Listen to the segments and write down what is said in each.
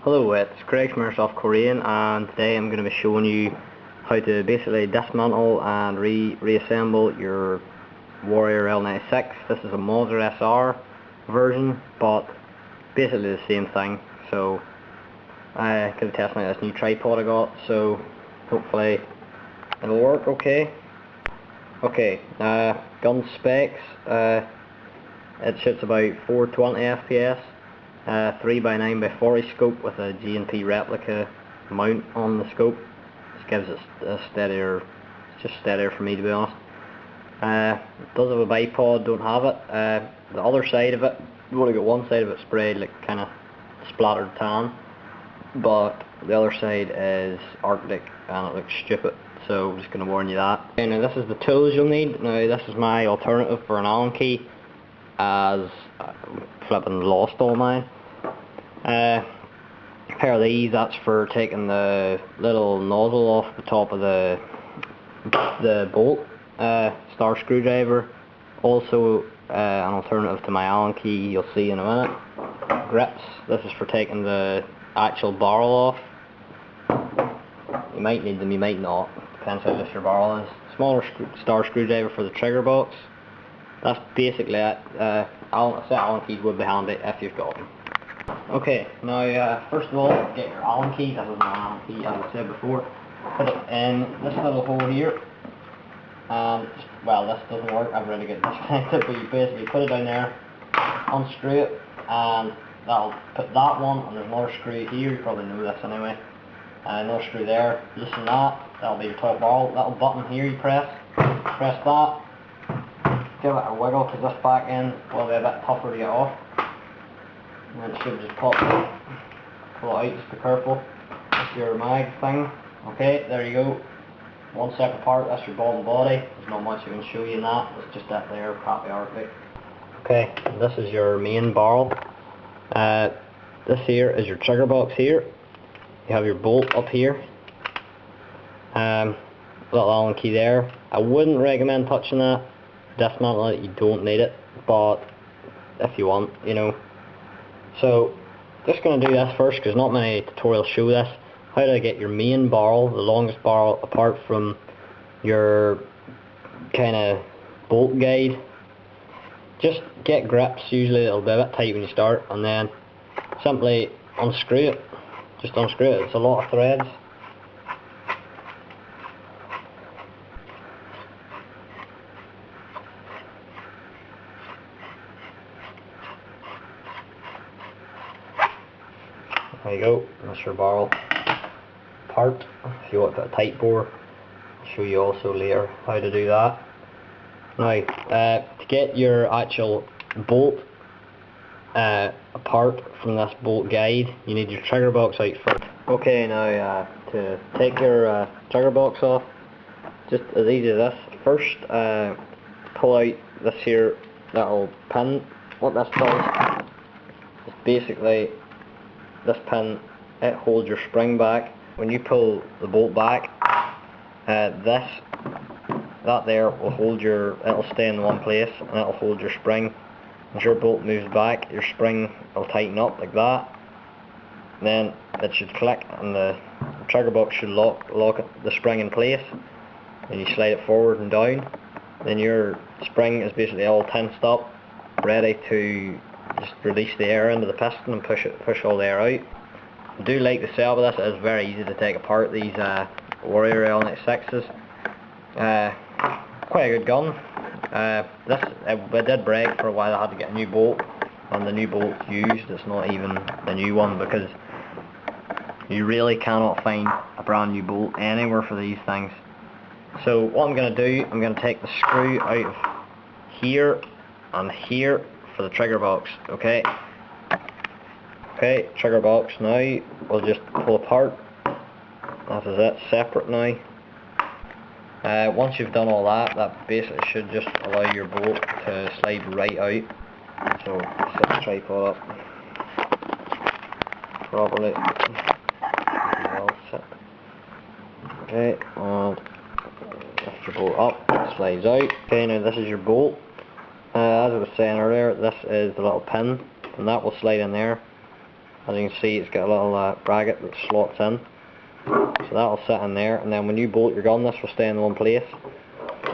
Hello, it's Craig from Airsoft Korean, and today I'm going to be showing you how to basically dismantle and reassemble your Warrior L96. This is a Mauser SR version, but basically the same thing. So I'm going to test out this new tripod I got, so hopefully it'll work okay. Okay, gun specs, it shoots about 420 FPS. 3x9x40 scope with a G&P replica mount on the scope. This gives it a steadier, it's just steadier for me, to be honest. It does have a bipod, don't have it. The other side of it, you've only got one side of it sprayed like kind of splattered tan, but the other side is Arctic and it looks stupid, so I'm just going to warn you that. Okay, now this is the tools you'll need. Now this is my alternative for an Allen key, as flipping lost all mine. A pair of these, that's for taking the little nozzle off the top of the bolt. Star screwdriver. Also an alternative to my Allen key, you'll see in a minute. Grips. This is for taking the actual barrel off. You might need them, you might not. Depends how loose your barrel is. Smaller star screwdriver for the trigger box. That's basically it. Allen keys would be handy if you've got them. Okay, now first of all, get your Allen key. That was my Allen key, as I said before. Put it in this little hole here. Well, this doesn't work, I've already got it disconnected, but you basically put it down there, unscrew it, and that'll put that one, and there's another screw here, you probably know this anyway. Another screw there, loosen that, that'll be your top barrel. That little button here you press that. Give it a wiggle, because this back end will be a bit tougher to get off. And then it should just pop out. Pull it out, just be careful. That's your mag thing. Okay, there you go. One separate part, that's your ball and body. There's not much I can show you in that. It's just that there, crappy Arctic. Okay, this is your main barrel. This here is your trigger box here. You have your bolt up here. Little Allen key there. I wouldn't recommend touching that. Dismantle it, you don't need it, but if you want, you know. So just going to do this first, because not many tutorials show this. How to get your main barrel, the longest barrel, apart from your kind of bolt guide. Just get grips. Usually it'll be a bit tight when you start, and then simply unscrew it. Just unscrew it. It's a lot of threads. There you go, that's your barrel part. If you want to put a tight bore, I'll show you also later how to do that. Now, to get your actual bolt apart from this bolt guide, you need your trigger box out first. Okay, now to take your trigger box off, just as easy as this. First, pull out this here little pin. What this does is basically, this pin, it holds your spring back. When you pull the bolt back, that there will hold it'll stay in one place, and it'll hold your spring. As your bolt moves back, your spring will tighten up like that. Then it should click, and the trigger box should lock the spring in place. And you slide it forward and down. Then your spring is basically all tensed up, ready to just release the air into the piston and push all the air out. I do like the setup of this. It is very easy to take apart these Warrior L96s. Quite a good gun. It did break for a while. I had to get a new bolt, and the new bolt's used. It's not even the new one, because you really cannot find a brand new bolt anywhere for these things. So what I'm going to do, I'm going to take the screw out of here and here for the trigger box. Okay, trigger box. Now we'll just pull apart. That is it, separate now. Once you've done all that, that basically should just allow your bolt to slide right out. So set the tripod up properly. Okay, and lift your bolt up, it slides out. Okay, now this is your bolt. As I was saying earlier, this is the little pin, and that will slide in there. As you can see, it's got a little bracket that slots in, so that'll sit in there, and then when you bolt your gun, this will stay in one place,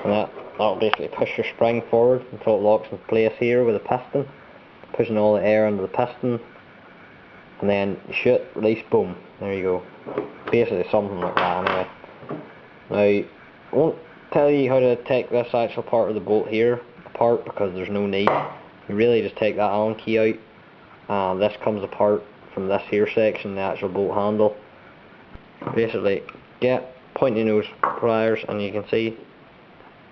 and that'll basically push your spring forward until it locks in place here with a piston, pushing all the air into the piston, and then you shoot, release, boom, there you go. Basically something like that anyway. Now, I won't tell you how to take this actual part of the bolt here apart because there's no need. You really just take that Allen key out, and this comes apart from this here section, the actual bolt handle. Basically, get pointy nose pliers, and you can see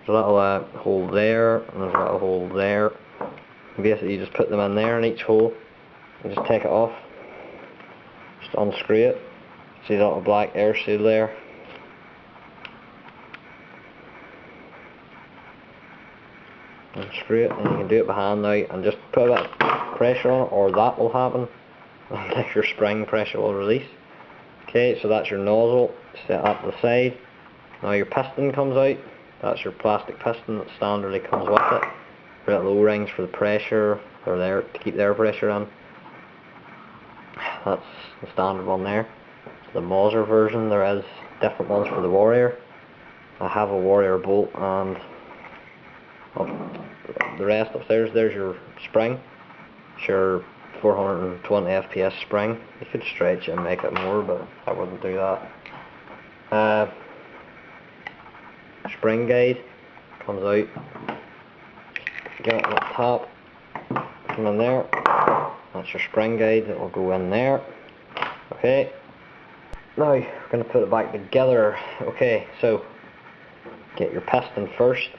there's a little hole there, and there's a little hole there. Basically, you just put them in there in each hole, and just take it off. Just unscrew it. See that little black air seal there? Unscrew it, and you can do it by hand now, and just put a bit of pressure on it, or that will happen, and your spring pressure will release. Okay, so that's your nozzle set up to the side. Now your piston comes out. That's your plastic piston that standardly comes with it. Your little O-rings for the pressure, they're there to keep the air pressure in. That's the standard one there. The Mauser version, there is different ones for the Warrior. I have a Warrior bolt, and the rest upstairs, there's your spring. It's your 420 FPS spring. You could stretch it and make it more, but I wouldn't do that. Spring guide comes out. Get it on the top, come in there. That's your spring guide, it will go in there. Okay. Now we're going to put it back together. Okay, so get your piston first.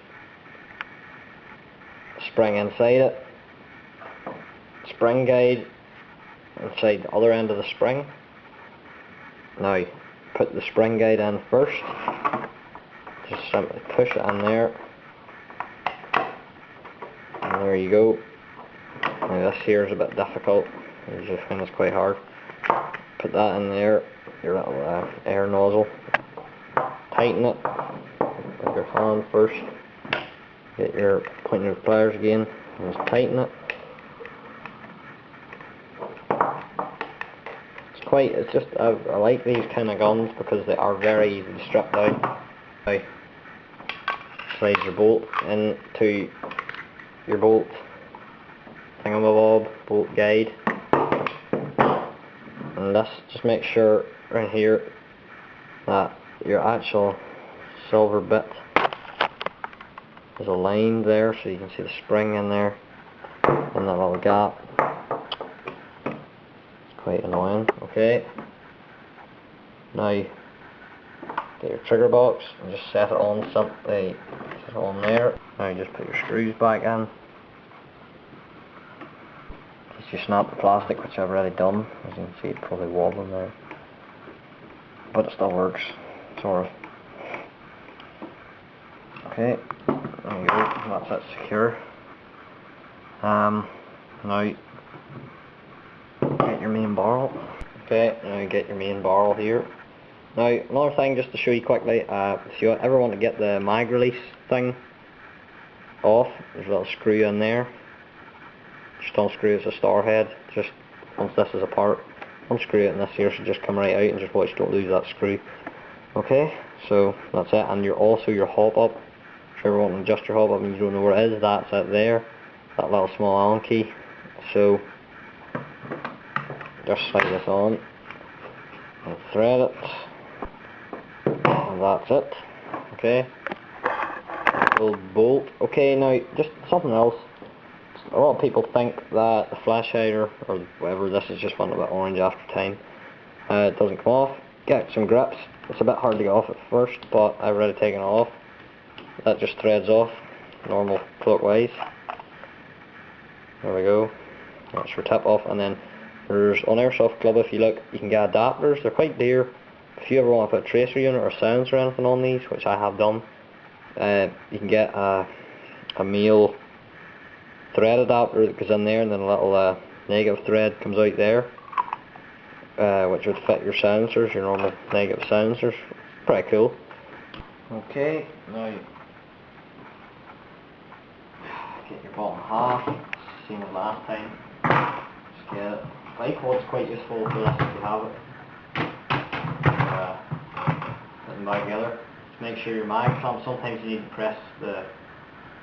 Spring inside it. Spring guide inside the other end of the spring. Now put the spring guide in first. Just simply push it in there. And there you go. Now this here is a bit difficult. You just find it's quite hard. Put that in there. Your little air nozzle. Tighten it with your hand first. Get your pointing your pliers again and just tighten it. It's just, I like these kind of guns because they are very easy to strip down. Now, slide your bolt into your bolt thingamabob, bolt guide. And this, just make sure right here that your actual silver bit is aligned there, so you can see the spring in there and that little gap. It's quite annoying. Okay, now get your trigger box and just set it on simply, set it on there. Now you just put your screws back in. Just you snap the plastic, which I've already done. As you can see, it's probably wobbling there, but it still works, sort of. Okay, there you go, that's it secure. Now get your main barrel. Okay, now you get your main barrel here. Now another thing just to show you quickly, if you ever want to get the mag release thing off, there's a little screw in there. Just unscrew it as a star head. Just once this is apart, unscrew it, and this here should just come right out, and just watch, don't lose that screw. Okay, so that's it. And you're also your hop up. If you ever want to adjust your hop up and you don't know where it is, that's it there. That little small Allen key. So just slide this on and thread it, and that's it. Okay, little bolt. Okay, now just something else. A lot of people think that the flash hider or whatever, this is just went a bit orange after time. It doesn't come off. Get some grips. It's a bit hard to get off at first, but I've already taken it off. That just threads off normal clockwise. There we go. That's your tip off, and then there's on Airsoft Club, if you look, you can get adapters. They're quite dear. If you ever want to put a tracer unit or sounds or anything on these, which I have done, you can get a male thread adapter that goes in there, and then a little negative thread comes out there, which would fit your silencers, your normal negative silencers. Pretty cool. Okay, now get your bottom half, same as last time. Just get it. bipod's quite useful for this if you have it. Put them back together. Just make sure your mag clamp, sometimes you need to press the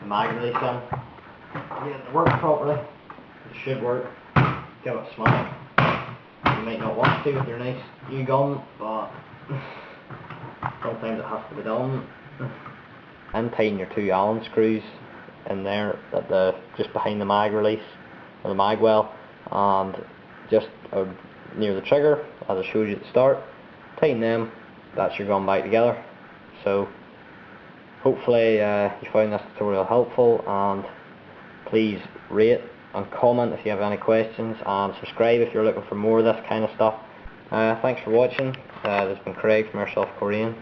mag release in. Get it to work properly. It should work. Give it a smack. You might not want to with your nice new gun, but sometimes it has to be done. And tighten your two Allen screws in there at just behind the mag release or the mag well, and just near the trigger as I showed you at the start. Tighten them. That's your gun back together. So hopefully you found this tutorial helpful, and please rate and comment if you have any questions, and subscribe if you're looking for more of this kind of stuff. Thanks for watching. This has been Craig from Airsoft Korean.